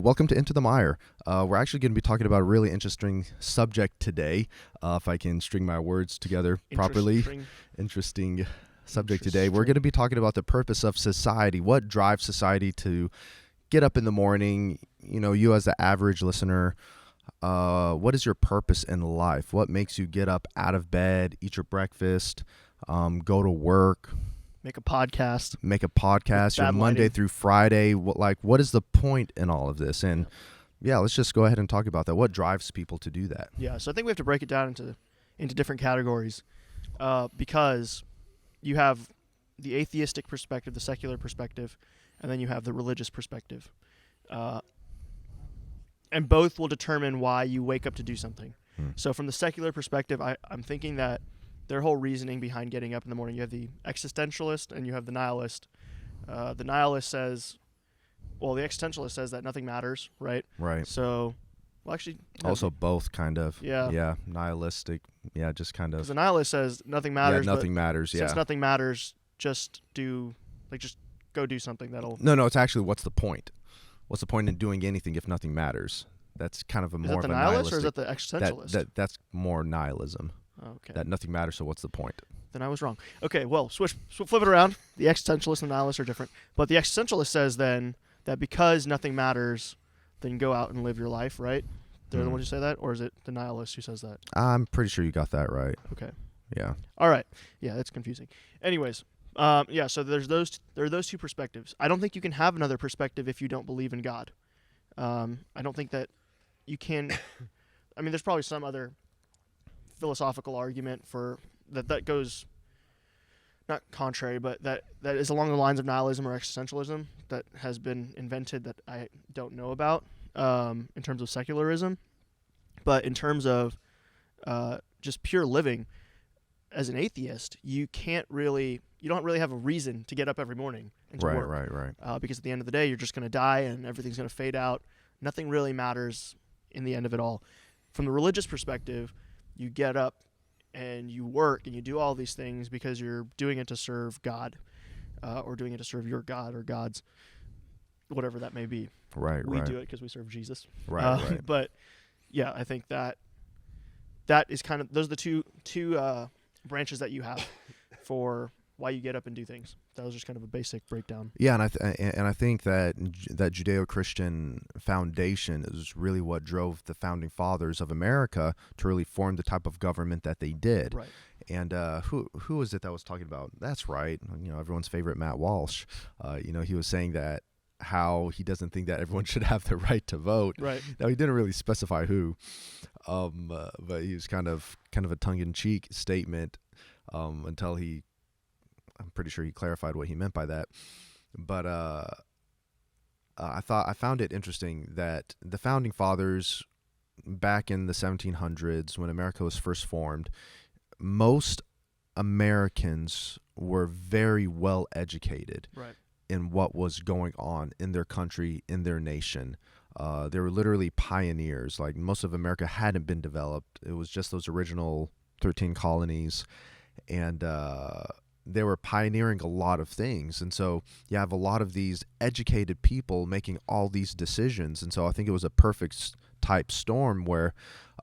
welcome to Into the Mire. We're actually going to be talking about a really interesting subject today, if I can string my words together properly. Interesting subject today. We're going to be talking about the purpose of society. What drives society to get up in the morning? You know, you as the average listener, what is your purpose in life? What makes you get up out of bed, eat your breakfast, go to work, make a podcast, your Monday through Friday? What is the point in all of this? And yeah, let's just go ahead and talk about that. What drives people to do that? Yeah, so I think we have to break it down into different categories, because you have the atheistic perspective, the secular perspective, and then you have the religious perspective. And both will determine why you wake up to do something. So from the secular perspective, I'm thinking that their whole reasoning behind getting up in the morning, you have the existentialist and you have the nihilist. The nihilist says, the existentialist says that nothing matters, right? Right. So, actually... Also both, kind of. Yeah. Yeah, nihilistic. Yeah, just kind of... Because the nihilist says nothing matters. Yeah, nothing matters, Since nothing matters, just go do something that'll... No, it's actually, what's the point? What's the point in doing anything if nothing matters? That's kind of more of a nihilist, or is that the existentialist? That's more nihilism. Okay. That nothing matters, so what's the point? Then I was wrong. Okay, well, flip it around. The existentialist and the nihilist are different. But the existentialist says then that because nothing matters, then go out and live your life, right? They're the ones who say that? Or is it the nihilist who says that? I'm pretty sure you got that right. Okay. Yeah. All right. Yeah, that's confusing. Anyways, so there are those two perspectives. I don't think you can have another perspective if you don't believe in God. I don't think that you can... I mean, there's probably some other philosophical argument for that goes not contrary, but that is along the lines of nihilism or existentialism that has been invented that I don't know about in terms of secularism. But in terms of just pure living, as an atheist, you don't really have a reason to get up every morning and to work. Right. Because at the end of the day, you're just going to die and everything's going to fade out. Nothing really matters in the end of it all. From the religious perspective, you get up and you work and you do all these things because you're doing it to serve God, or doing it to serve your God or gods, whatever that may be. We do it because we serve Jesus. Right. But yeah, I think that is kind of, those are the two branches that you have for why you get up and do things. That was just kind of a basic breakdown. Yeah, and I think that Judeo-Christian foundation is really what drove the founding fathers of America to really form the type of government that they did. Right. And who was it that was talking about? That's right. You know, everyone's favorite Matt Walsh. He was saying that how he doesn't think that everyone should have the right to vote. Right. Now, he didn't really specify who, but he was kind of a tongue-in-cheek statement until I'm pretty sure he clarified what he meant by that. But I found it interesting that the founding fathers, back in the 1700s, when America was first formed, most Americans were very well educated in what was going on in their country, in their nation. They were literally pioneers. Like, most of America hadn't been developed. It was just those original 13 colonies, and they were pioneering a lot of things. And so you have a lot of these educated people making all these decisions. And so I think it was a perfect type storm where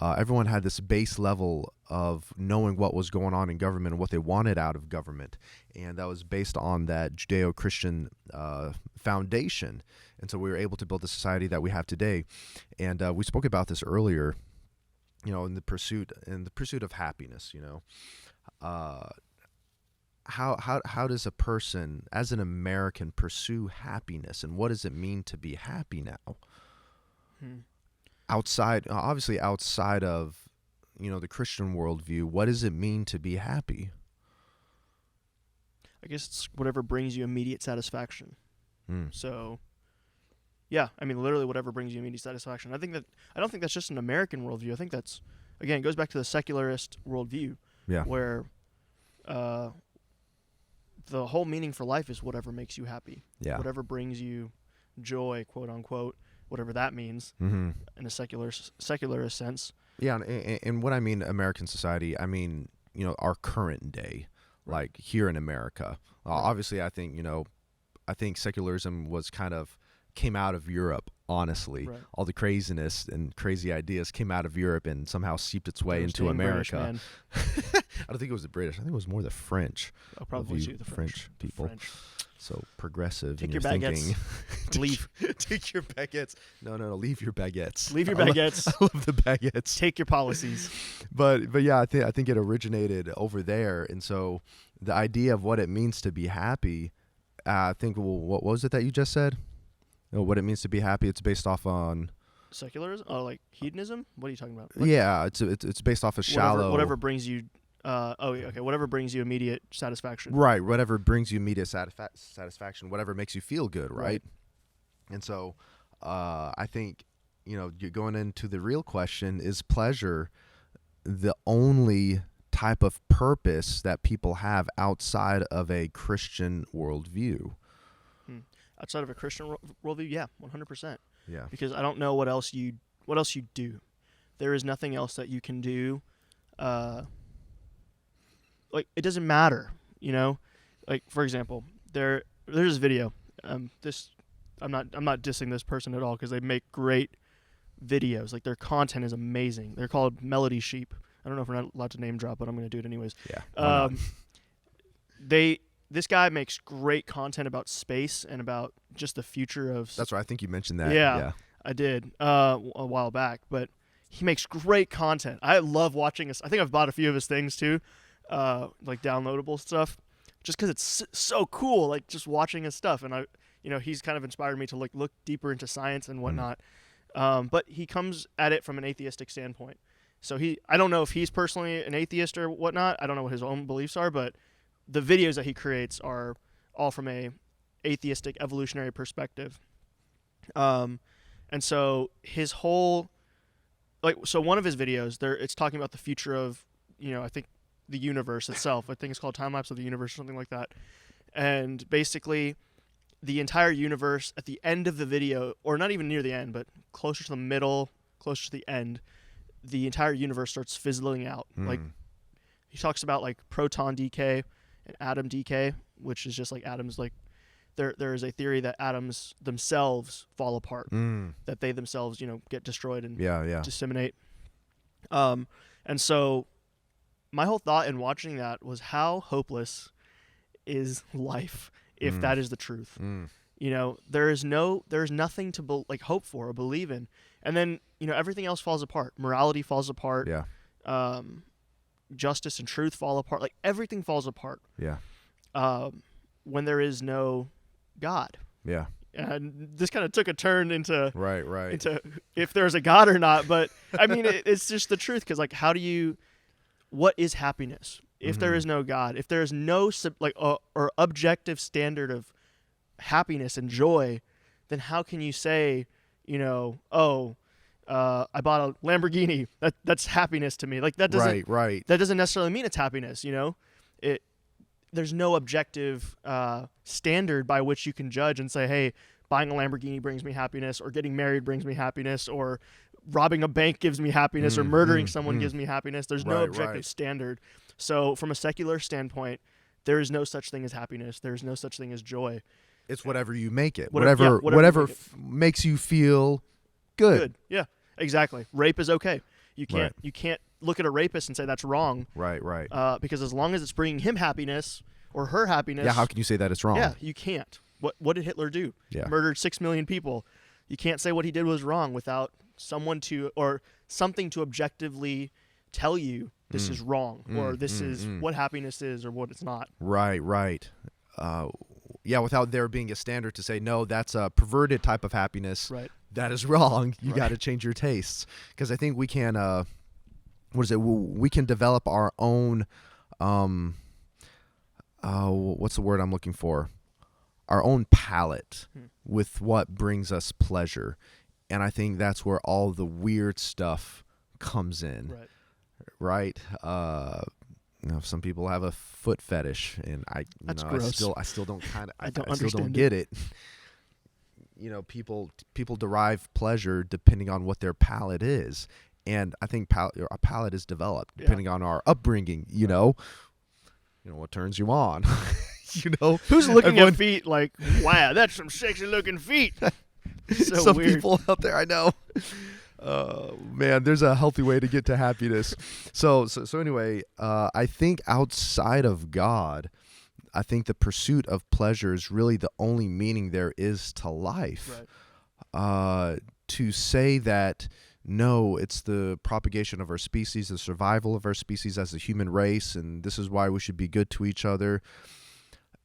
everyone had this base level of knowing what was going on in government and what they wanted out of government. And that was based on that Judeo-Christian foundation. And so we were able to build the society that we have today. And we spoke about this earlier, in the pursuit of happiness, How does a person, as an American, pursue happiness, and what does it mean to be happy now? Outside of, the Christian worldview, what does it mean to be happy? I guess it's whatever brings you immediate satisfaction. So, yeah, I mean, literally whatever brings you immediate satisfaction. I don't think that's just an American worldview. I think that's, again, it goes back to the secularist worldview, where the whole meaning for life is whatever makes you happy. Yeah. Whatever brings you joy, quote unquote, whatever that means in a secularist sense. Yeah, and what I mean American society, I mean, our current day, like here in America. Obviously, I think secularism came out of Europe honestly. Right. All the craziness and crazy ideas came out of Europe and somehow seeped its way Those into dang British, America. man. I don't think it was the British. I think it was more the French. Oh, probably you too, the French people. French. So progressive Take in your your baguettes. thinking. Leave. Take your baguettes. No, leave your baguettes. Leave your I baguettes. I love the baguettes. Take your policies. But yeah, I think it originated over there, and so the idea of what it means to be happy, I think what was it that you just said? What it means to be happy, it's based off on Secularism? Oh, like hedonism? What are you talking about? yeah, it's based off of shallow Whatever brings you. Whatever brings you immediate satisfaction. right, whatever brings you immediate satisfaction, whatever makes you feel good, right? Right. And so I think you're going into the real question: is pleasure the only type of purpose that people have outside of a Christian worldview? Outside of a Christian worldview, yeah, 100%. Yeah. Because I don't know what else you do. There is nothing else that you can do. Like it doesn't matter, Like for example, there's this video. I'm not dissing this person at all because they make great videos. Like their content is amazing. They're called Melody Sheep. I don't know if we're not allowed to name drop, but I'm going to do it anyways. Yeah. This guy makes great content about space and about just the future of. That's right. I think you mentioned that. Yeah. I did a while back, but he makes great content. I love watching this. I think I've bought a few of his things too, like downloadable stuff, just because it's so cool. Like just watching his stuff, and he's kind of inspired me to look deeper into science and whatnot. But he comes at it from an atheistic standpoint. So I don't know if he's personally an atheist or whatnot. I don't know what his own beliefs are, but the videos that he creates are all from a atheistic evolutionary perspective. And so his whole, one of his videos it's talking about the future of, I think the universe itself. I think it's called Time Lapse of the Universe or something like that. And basically the entire universe at the end of the video, or not even near the end, but closer to the middle, closer to the end, the entire universe starts fizzling out. Like he talks about like proton decay and atom decay, which is just like atoms, like there is a theory that atoms themselves fall apart, that they themselves, get destroyed and disseminate. And so my whole thought in watching that was how hopeless is life if that is the truth. There's nothing to hope for or believe in. And then, everything else falls apart. Morality falls apart. Yeah. Justice and truth fall apart. Like everything falls apart. Yeah. When there is no God. Yeah. And this kind of took a turn into right into if there's a God or not. But I mean, it's just the truth. Because what is happiness if there is no God? If there is no or objective standard of happiness and joy, then how can you say, I bought a Lamborghini. That's happiness to me. Like that doesn't that doesn't necessarily mean it's happiness. There's no objective standard by which you can judge and say, hey, buying a Lamborghini brings me happiness, or getting married brings me happiness, or robbing a bank gives me happiness, or murdering someone gives me happiness. There's no objective standard. So from a secular standpoint, there is no such thing as happiness. There's no such thing as joy. It's whatever you make it. Whatever makes you feel good. Yeah, exactly. Rape is okay. You can't look at a rapist and say that's wrong. Right. Because as long as it's bringing him happiness or her happiness. Yeah, how can you say that it's wrong? Yeah, you can't. What did Hitler do? Yeah. Murdered 6 million people. You can't say what he did was wrong without something to objectively tell you this is wrong, or this is what happiness is, or what it's not. Right. Without there being a standard to say, no, that's a perverted type of happiness. Right. That is wrong. You got to change your tastes. Because I think we can, we can develop our own, what's the word I'm looking for? Our own palate with what brings us pleasure. And I think that's where all the weird stuff comes in. Right? Some people have a foot fetish, and I still don't get it. People derive pleasure depending on what their palate is, and I think our palate is developed depending on our upbringing. What turns you on. Who's looking at feet like, wow, that's some sexy looking feet. So Some weird. people out there, I know. Man, there's a healthy way to get to happiness. So anyway, I think outside of God, I think the pursuit of pleasure is really the only meaning there is to life. Right. To say that, no, it's the propagation of our species, the survival of our species as a human race, and this is why we should be good to each other.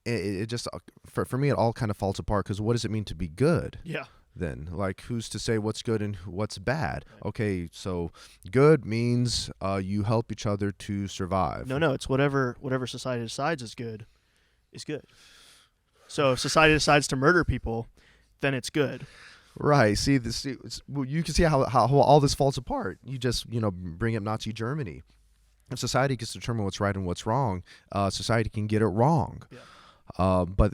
It just, for me, it all kind of falls apart, because what does it mean to be good? Yeah. Then, like, who's to say what's good and what's bad? Right. Okay, so good means you help each other to survive. No, it's whatever society decides is good. So if society decides to murder people, then it's good. Right. See, you can see how all this falls apart. You just bring up Nazi Germany. If society gets to determine what's right and what's wrong, society can get it wrong. Yeah. But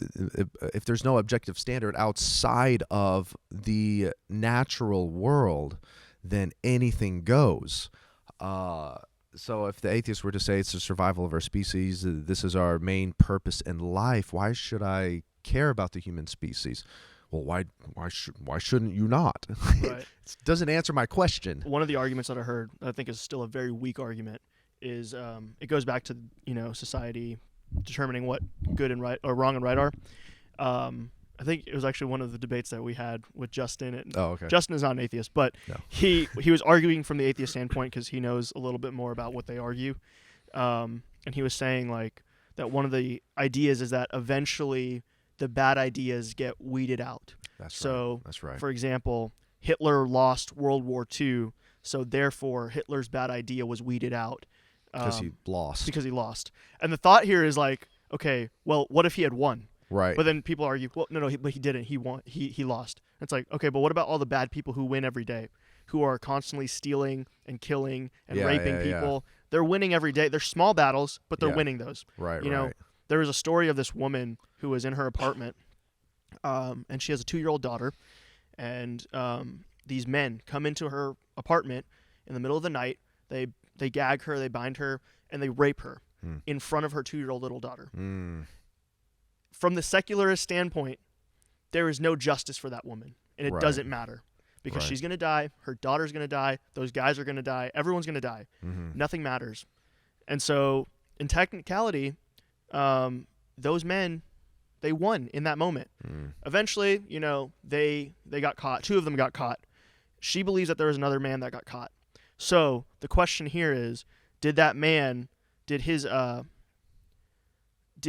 if there's no objective standard outside of the natural world, then anything goes. So if the atheists were to say it's the survival of our species, this is our main purpose in life, why should I care about the human species? Well, why shouldn't you not? Right. It doesn't answer my question. One of the arguments that I heard, that I think is still a very weak argument, is it goes back to society determining what good and right or wrong and right are. I think it was actually one of the debates that we had with Justin. And Oh, okay. Justin is not an atheist, but No. he was arguing from the atheist standpoint because he knows a little bit more about what they argue. And he was saying like that one of the ideas is that eventually the bad ideas get weeded out. That's right. For example, Hitler lost World War II, so therefore Hitler's bad idea was weeded out. Because he lost. Because he lost. And the thought here is like, okay, well, what if he had won? Right. But then people argue, well, no, but he didn't. He won. He lost. It's like, okay, but what about all the bad people who win every day, who are constantly stealing and killing and raping people? Yeah. They're winning every day. They're small battles, but they're winning those. Right. You know, there was a story of this woman who was in her apartment, and she has a 2-year-old daughter, and these men come into her apartment in the middle of the night. They gag her, they bind her, and they rape her in front of her 2-year-old little daughter. From the secularist standpoint, there is no justice for that woman, and it doesn't matter because she's going to die, her daughter's going to die, those guys are going to die, everyone's going to die. Nothing matters. And so, in technicality, those men, they won in that moment. Eventually, they got caught. 2 of them got caught. She believes that there was another man that got caught. So the question here is, did that man, did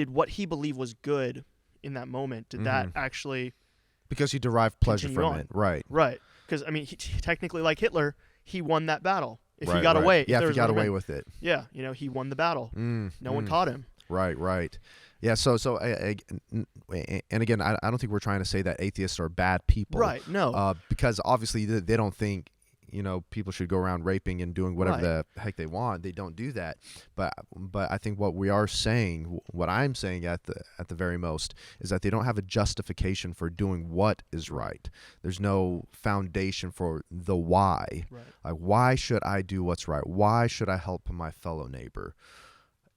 what he believed was good in that moment, did that actually... Because he derived pleasure from it. Right. Right. Because, I mean, he, technically, like Hitler, he won that battle. If he got away. Yeah, if he got away with it. Yeah, he won the battle. No one caught him. Right. Yeah, so and again, I don't think we're trying to say that atheists are bad people. Right, no. Because obviously they don't think, people should go around raping and doing whatever the heck they want. They don't do that. But I think what we are saying, what I'm saying at the very most, is that they don't have a justification for doing what is right. There's no foundation for the why. Right. Like, why should I do what's right? Why should I help my fellow neighbor?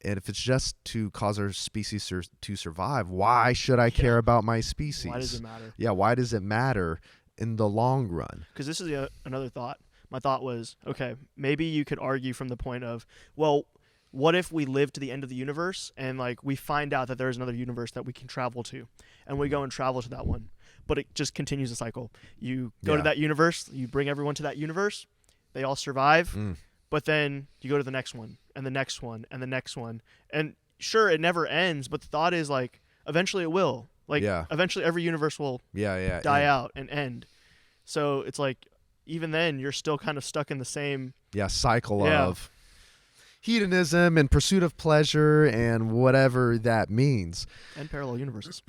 And if it's just to cause our species to survive, why should I care about my species? Why does it matter? Yeah, why does it matter in the long run? Because this is another thought. My thought was, okay, maybe you could argue from the point of, well, what if we live to the end of the universe and like we find out that there's another universe that we can travel to, and we go and travel to that one, but it just continues the cycle. You go to that universe, you bring everyone to that universe, they all survive, but then you go to the next one and the next one and the next one, and sure, it never ends, but the thought is like eventually it will. Like eventually every universe will die out and end. So it's like, even then, you're still kind of stuck in the same cycle of hedonism and pursuit of pleasure and whatever that means. And parallel universes.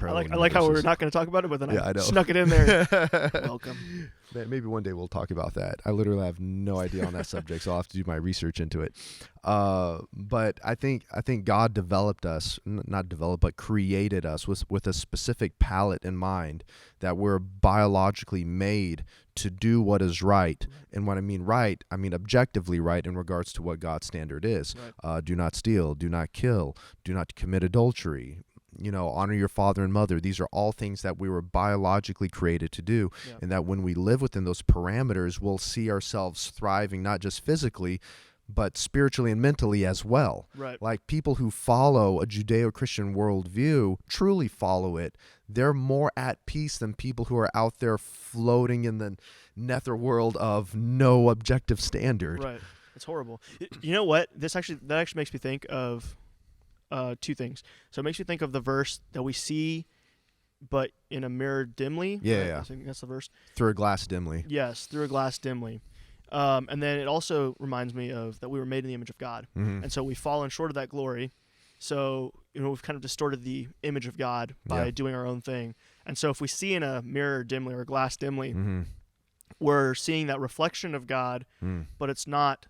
I like how we're not going to talk about it, but then I snuck it in there. Welcome. Maybe one day we'll talk about that. I literally have no idea on that subject, so I'll have to do my research into it. But I think God developed us, but created us with a specific palette in mind, that we're biologically made to do what is right. And when I mean right, I mean objectively right in regards to what God's standard is. Do not steal, do not kill, do not commit adultery. honor your father and mother. These are all things that we were biologically created to do. Yeah. And that when we live within those parameters, we'll see ourselves thriving, not just physically, but spiritually and mentally as well. Right. Like people who follow a Judeo-Christian worldview, truly follow it, they're more at peace than people who are out there floating in the netherworld of no objective standard. Right. It's horrible. You know what? That actually makes me think of two things. So it makes me think of the verse that we see, but in a mirror dimly. Yeah, right? yeah. I think that's the verse. Through a glass dimly. Yes, through a glass dimly. And then it also reminds me of that we were made in the image of God. Mm-hmm. And so we've fallen short of that glory. So, we've kind of distorted the image of God by doing our own thing. And so if we see in a mirror dimly or a glass dimly, Mm-hmm. we're seeing that reflection of God, but it's not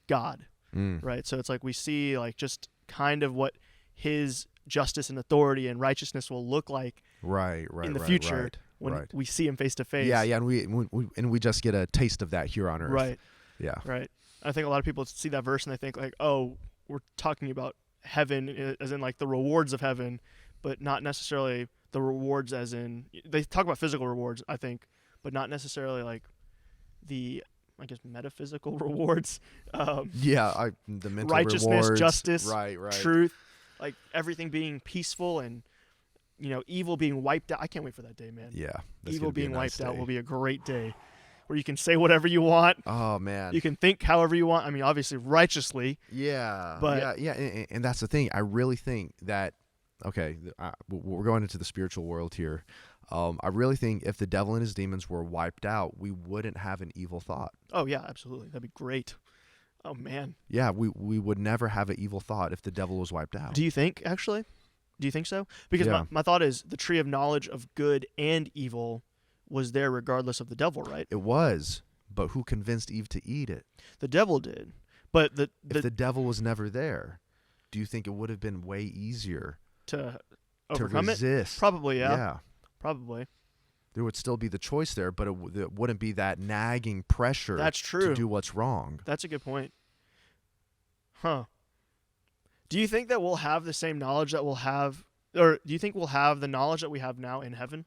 God, right? So it's like we see like just kind of what his justice and authority and righteousness will look like in the future when we see him face to face. Yeah, and we just get a taste of that here on earth. Right. Yeah. Right. I think a lot of people see that verse and they think like, oh, we're talking about heaven as in like the rewards of heaven, but not necessarily the rewards as in they talk about physical rewards, I think, but not necessarily like the, I guess, metaphysical rewards. The mental righteousness, rewards. justice, right. truth, like everything being peaceful and evil being wiped out. I can't wait for that day, man. Yeah. Evil being wiped out will be a great day where you can say whatever you want. Oh man. You can think however you want. I mean, obviously righteously. Yeah. But and that's the thing. I really think that we're going into the spiritual world here. I really think if the devil and his demons were wiped out, we wouldn't have an evil thought. Oh yeah, absolutely. That'd be great. Oh man. Yeah, we would never have an evil thought if the devil was wiped out. Do you think, actually? Do you think so? Because my thought is the tree of knowledge of good and evil was there regardless of the devil, right? It was, but who convinced Eve to eat it? The devil did. But if the devil was never there, do you think it would have been way easier to overcome to resist? It? Probably, yeah. Yeah. Probably. There would still be the choice there, but it wouldn't be that nagging pressure That's true. to do what's wrong. That's a good point. Huh. Do you think that we'll have the same knowledge that we'll have, or do you think we'll have the knowledge that we have now in heaven?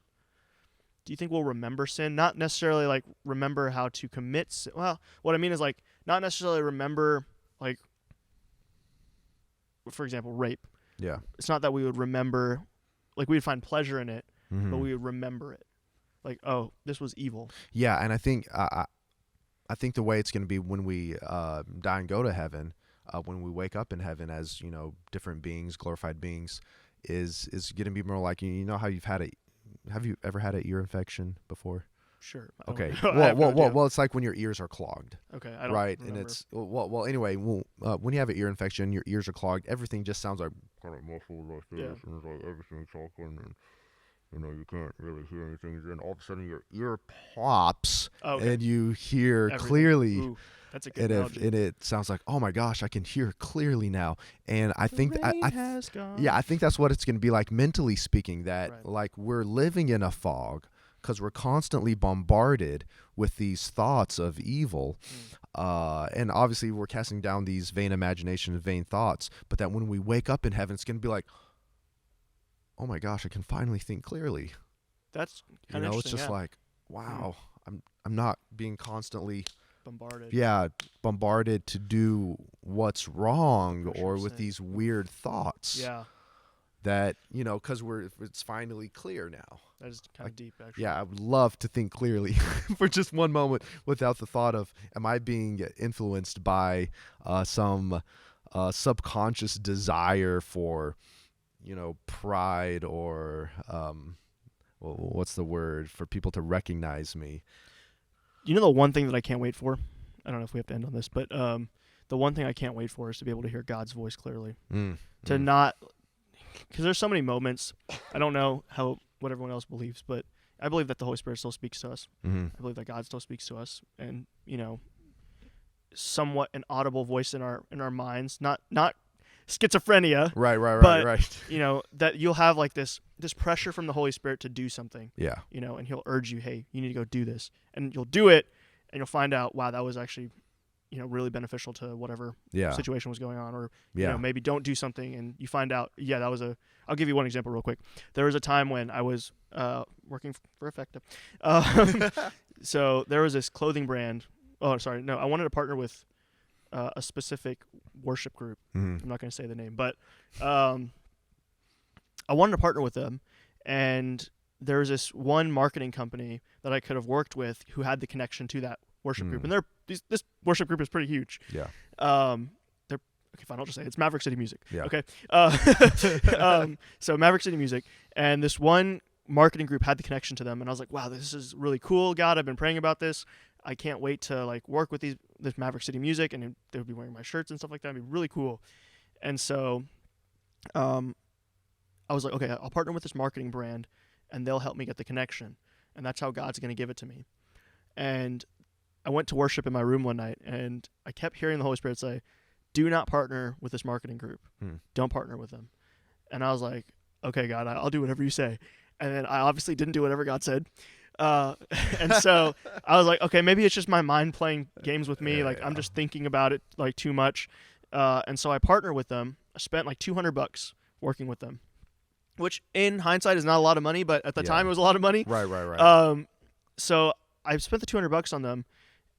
Do you think we'll remember sin? Not necessarily like remember how to commit sin. Well, what I mean is like not necessarily remember like, for example, rape. Yeah. It's not that we would remember, like we would find pleasure in it, Mm-hmm. but we would remember it. Like, oh, this was evil. Yeah, and I think the way it's going to be when we die and go to heaven, when we wake up in heaven as different beings, glorified beings, is going to be more like how have you ever had an ear infection before? Sure. Okay. Well, Well, it's like when your ears are clogged. Okay. I don't right, remember. and it's well. Anyway, when you have an ear infection, your ears are clogged. Everything just sounds like kind of muffled like this, and it's like everything's talking, and you can't really hear anything. Then all of a sudden, your ear pops, and you hear everything. Clearly. Ooh, that's a good analogy. And it sounds like, oh my gosh, I can hear clearly now. And I think I think that's what it's going to be like mentally speaking. That like we're living in a fog because we're constantly bombarded with these thoughts of evil. And obviously we're casting down these vain imaginations, vain thoughts. But that when we wake up in heaven, it's going to be like, oh my gosh, I can finally think clearly. That's kind of it's just like, wow, I'm not being constantly bombarded to do what's wrong or with these weird thoughts. Yeah. That, because it's finally clear now. That is kind of deep, actually. Yeah, I would love to think clearly for just one moment without the thought of, am I being influenced by some subconscious desire for, pride or, what's the word, for people to recognize me? The one thing that I can't wait for, I don't know if we have to end on this, but the one thing I can't wait for is to be able to hear God's voice clearly. Not, because there's so many moments, I don't know what everyone else believes, but I believe that the Holy Spirit still speaks to us. Mm-hmm. I believe that God still speaks to us, and somewhat an audible voice in our minds, not schizophrenia. Right. That you'll have like this pressure from the Holy Spirit to do something. Yeah. And he'll urge you, hey, you need to go do this, and you'll do it, and you'll find out, wow, that was actually really beneficial to whatever Yeah. situation was going on, or Yeah. maybe don't do something and you find out, yeah, that was I'll give you one example real quick. There was a time when I was working for Effective. So there was this clothing brand. Oh, sorry. No, I wanted to partner with a specific worship group. Mhm. I'm not going to say the name, but I wanted to partner with them. And there was this one marketing company that I could have worked with who had the connection to that worship group. And this worship group is pretty huge. Yeah. They're okay. Fine, I'll just say it's Maverick City Music. Yeah. Okay. So Maverick City Music, and this one marketing group had the connection to them, and I was like, wow, this is really cool. God, I've been praying about this. I can't wait to like work with this Maverick City Music, and they would be wearing my shirts and stuff like that. It'd be really cool. And so, I was like, okay, I'll partner with this marketing brand, and they'll help me get the connection, and that's how God's going to give it to me. And I went to worship in my room one night, and I kept hearing the Holy Spirit say, do not partner with this marketing group. Don't partner with them. And I was like, okay, God, I'll do whatever you say. And then I obviously didn't do whatever God said. And so I was like, okay, maybe it's just my mind playing games with me. Like I'm just thinking about it like too much. And so I partnered with them. I spent like $200 working with them, which in hindsight is not a lot of money, but at the time it was a lot of money. Right. So I spent the $200 on them,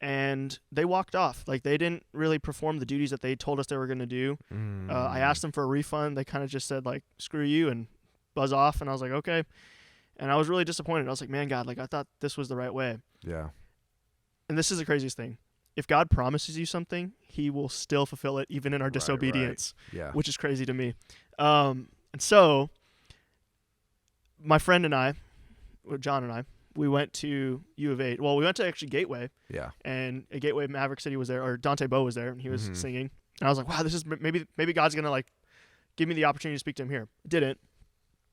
and they walked off. Like they didn't really perform the duties that they told us they were going to do. I asked them for a refund. They kind of just said like, screw you, and buzz off. And I was like, okay. And I was really disappointed. I was like, man, God, like I thought this was the right way. Yeah. And this is the craziest thing. If God promises you something, he will still fulfill it even in our disobedience, Yeah. which is crazy to me. And so my friend and I, John and I, we went to U of H. Well, we went to actually Gateway. Yeah. And at Gateway, Maverick City was there, or Dante Bowe was there, and he was singing. And I was like, wow, this is maybe God's gonna like give me the opportunity to speak to him here. Didn't.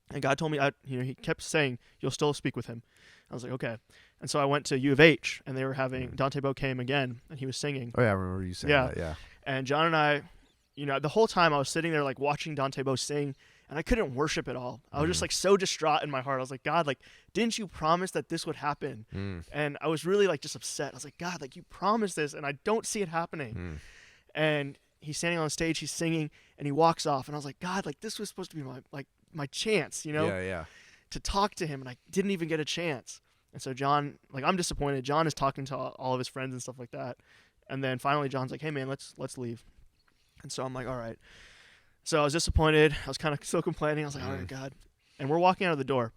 And God told me, he kept saying, you'll still speak with him. I was like, okay. And so I went to U of H, and they were having Dante Bowe came again, and he was singing. Oh yeah, I remember you saying that. Yeah. And John and I, the whole time I was sitting there like watching Dante Bowe sing, and I couldn't worship at all. I was just like so distraught in my heart. I was like, God, like, didn't you promise that this would happen? And I was really like just upset. I was like, God, like you promised this, and I don't see it happening. And he's standing on stage, he's singing, and he walks off, and I was like, God, like this was supposed to be my chance, Yeah. to talk to him, and I didn't even get a chance. And so John, like, I'm disappointed. John is talking to all of his friends and stuff like that. And then finally John's like, hey man, let's leave. And so I'm like, all right. So I was disappointed. I was kind of still complaining. I was like, all right, God. And we're walking out of the door.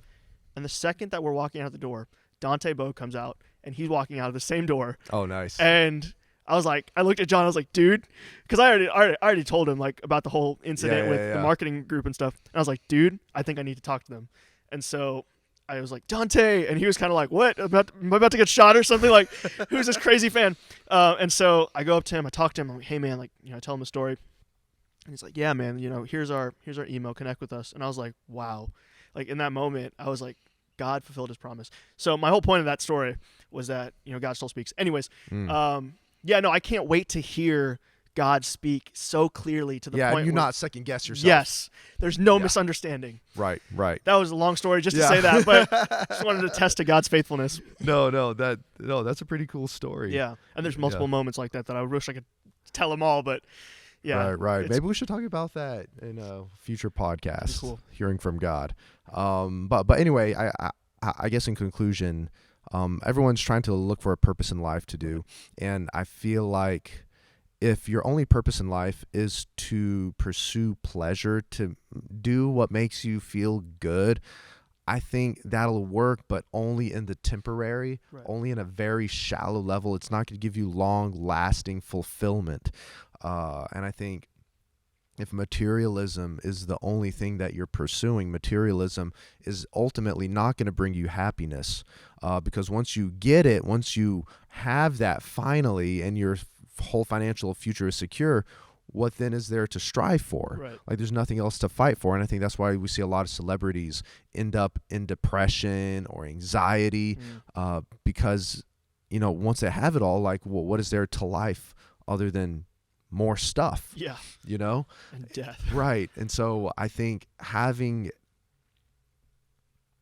And the second that we're walking out of the door, Dante Bowe comes out, and he's walking out of the same door. Oh, nice. And I was like, I looked at John. I was like, dude, because I already told him like about the whole incident with the marketing group and stuff. And I was like, dude, I think I need to talk to them. And so I was like, Dante, and he was kind of like, what? Am I about to get shot or something? Like, who's this crazy fan? And so I go up to him. I talk to him. I'm like, hey man, like, I tell him the story. And he's like, yeah, man, here's our email, connect with us. And I was like, wow. Like in that moment, I was like, God fulfilled his promise. So my whole point of that story was that, God still speaks. Anyways, I can't wait to hear God speak so clearly to the point where you not second guess yourself. Yes. There's no misunderstanding. Right. That was a long story just to say that, but just wanted to test to God's faithfulness. That's a pretty cool story. Yeah. And there's multiple moments like that I wish I could tell them all, but yeah. Right. Maybe we should talk about that in a future podcast. Cool. Hearing from God. But anyway, I guess in conclusion, everyone's trying to look for a purpose in life to do, and I feel like if your only purpose in life is to pursue pleasure, to do what makes you feel good, I think that'll work, but only in the temporary, only in a very shallow level. It's not going to give you long-lasting fulfillment. And I think if materialism is the only thing that you're pursuing, materialism is ultimately not going to bring you happiness, because once you get it, once you have that finally, and your whole financial future is secure, what then is there to strive for? Right. Like there's nothing else to fight for. And I think that's why we see a lot of celebrities end up in depression or anxiety, because, once they have it all, like, well, what is there to life other than more stuff? Yeah. And death. Right. And so I think having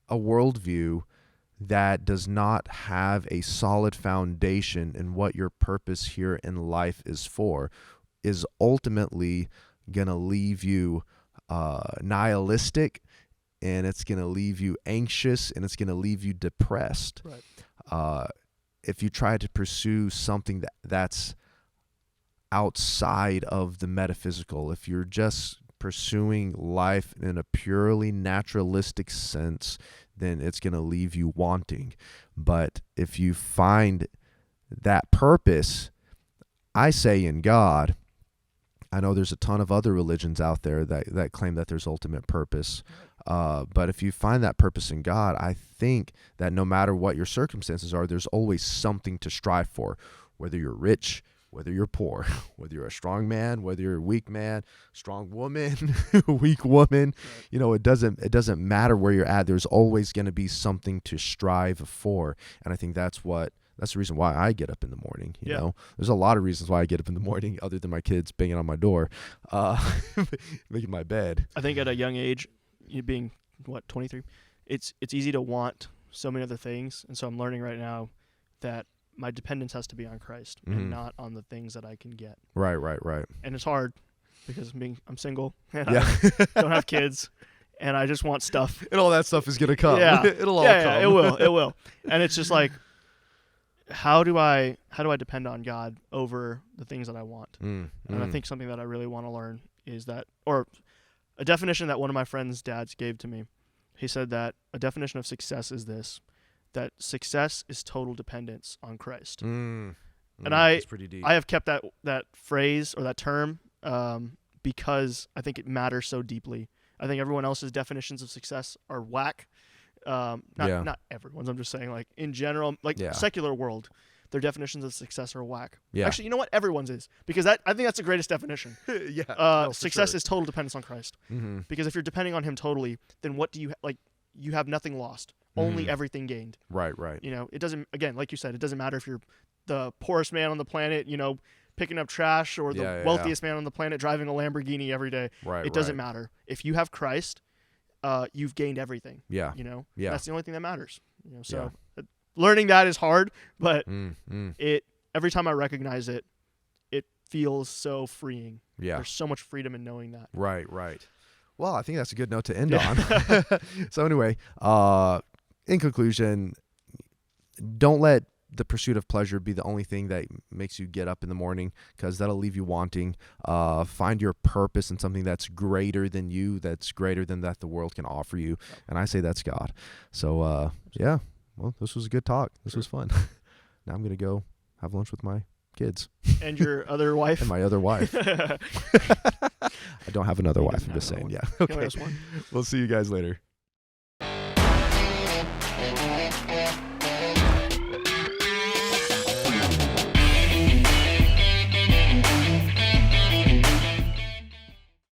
a worldview that does not have a solid foundation in what your purpose here in life is for is ultimately going to leave you nihilistic, and it's going to leave you anxious, and it's going to leave you depressed. Right. If you try to pursue something that's outside of the metaphysical, if you're just pursuing life in a purely naturalistic sense, then it's going to leave you wanting. But if you find that purpose, I say in God, I know there's a ton of other religions out there that claim that there's ultimate purpose. But if you find that purpose in God, I think that no matter what your circumstances are, there's always something to strive for, whether you're rich, whether you're poor, whether you're a strong man, whether you're a weak man, strong woman, weak woman, Right. it doesn't matter where you're at. There's always going to be something to strive for. And I think that's the reason why I get up in the morning. You know, there's a lot of reasons why I get up in the morning other than my kids banging on my door, making my bed. I think at a young age, you being 23, it's easy to want so many other things, and so I'm learning right now that my dependence has to be on Christ and not on the things that I can get. Right. And it's hard because I'm single and Yeah. I don't have kids, and I just want stuff. And all that stuff is gonna come. Yeah, It'll all come. Yeah, it will. And it's just like, how do I depend on God over the things that I want? And I think something that I really want to learn is that, or a definition that one of my friend's dads gave to me. He said that a definition of success is this: that success is total dependence on Christ. And that's pretty deep. I have kept that phrase or that term because I think it matters so deeply. I think everyone else's definitions of success are whack. Not everyone's. I'm just saying, like, in general, like secular world, their definitions of success are whack. Yeah. Actually, you know what? Everyone's is, because I think that's the greatest definition. Success is total dependence on Christ. Because if you're depending on Him totally, then what do you like? You have nothing lost, only everything gained. Right. You know, it doesn't. Again, like you said, it doesn't matter if you're the poorest man on the planet, picking up trash, or the wealthiest man on the planet driving a Lamborghini every day. Right. It doesn't matter. If you have Christ, you've gained everything. Yeah. That's the only thing that matters. So learning that is hard, but every time I recognize it, it feels so freeing. Yeah. There's so much freedom in knowing that. Right. Well, I think that's a good note to end on. So anyway, in conclusion, don't let the pursuit of pleasure be the only thing that makes you get up in the morning, because that'll leave you wanting. Find your purpose in something that's greater than you, that's greater than that the world can offer you. And I say that's God. So, well, this was a good talk. This was fun. Now I'm going to go have lunch with my kids. And your other wife? And my other wife. I don't have another wife. I'm just saying. Yeah. Okay. One. We'll see you guys later.